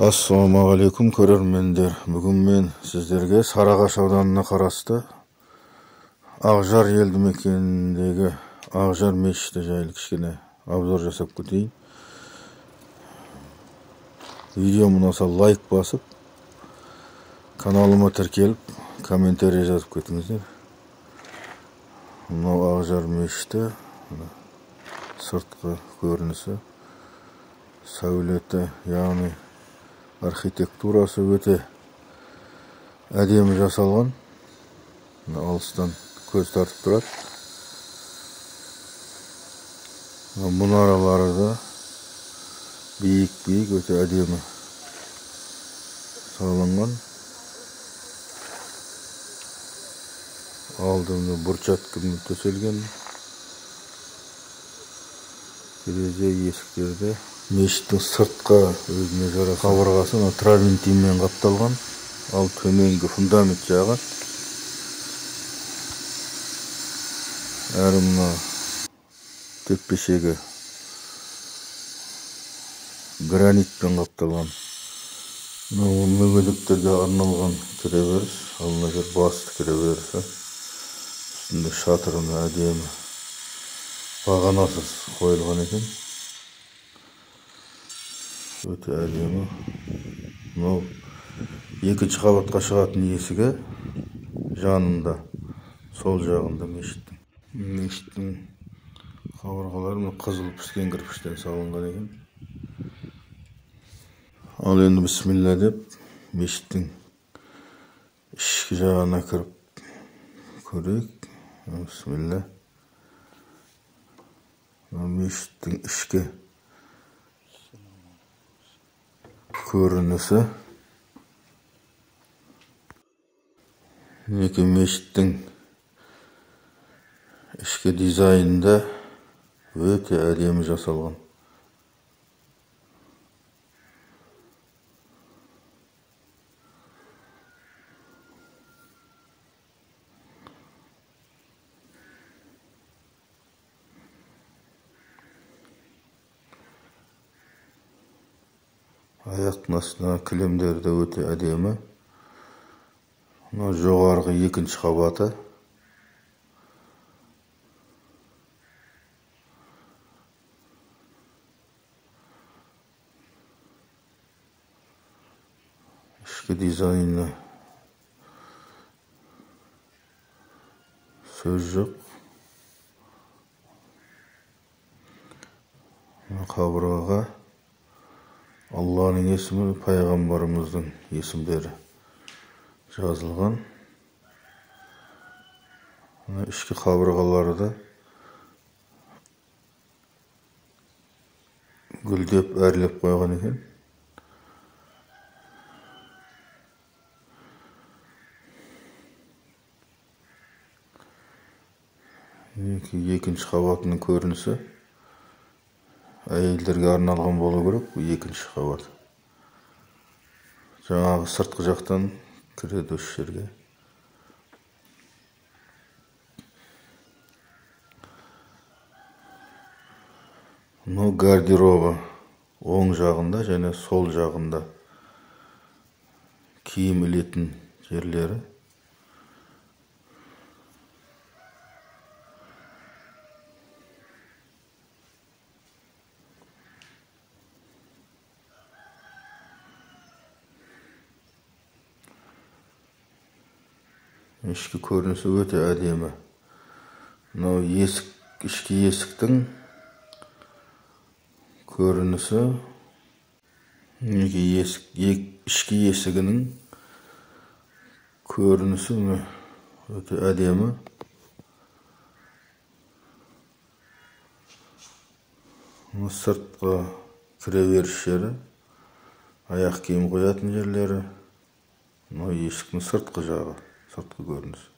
Assalamualaikum көрермендер. Бүгін мен сіздерге Сарыағаш ауданына қарасты Ақжар елді мекеніндегі Ақжар мешіті жайлы кішкене обзор жасап кетейін. Видеом ұнаса лайк басып, каналыма тіркеліп, комментарий жазып кетіңіздер. Мынау Ақжар мешіті, сыртқы көрінісі, сәулеті, яғни архитектурасы өте әдемі жасалған. Алыстан көз тартып тұрады. Мұнаралары да биік өте әдемі салынған. Алдында брусчаткамен төселген. Терезе есіктерде. Мешіттің сыртқа өзіне жарасқан қабырғасы травентинмен қапталған, ал төменгі фундамент жағы әрі мына теппешегі гранитпен қапталған. Мүгедектерге арналған кіреберіс, ал мына жер басты кіреберісі. Үстінде шатырына әдемі бағанасыз қойылған екен. Өте әдемі. Мынау екінші қабатқа шығатын есігі жанында, сол жағында мешіттің. Мешіттің қабырғалары қызыл піскен кірпіштен салынған екен. Ал енді бисмилла деп мешіттің ішкі жағына кіріп көрейік. Бисмилла. Мешіттің ішкі көрінісі. Неке мешіттің ішкі дизайнында өте әдемі жасалған. Аяқтың астына кілемдері де өте әдемі. Жоғарғы екінші қабаты. Ішкі дизайны сөз жоқ. Қабырғаға Алланың есімі, пайғамбарымыздың есімдері жазылған. Ішкі қабырғалары да гүлдеп әрлеп қойған екен. Екінші қабатының көрінісі әйелдерге арналған болу керек. Екінші қабат. Жаңағы сыртқы жақтан кіреді осы жерге. Мынау гардеробы оң жағында және сол жағында киім ілетін жерлері. Ішкі көрінісі өте әдемі. Мынау ішкі есіктің көрінісі, ішкі есігінің көрінісі өте әдемі. Сыртқы кіреберіс жері, аяқ киім қоятын жерлері. Мынау есіктің сыртқы жағы, сыртқы көрінісі.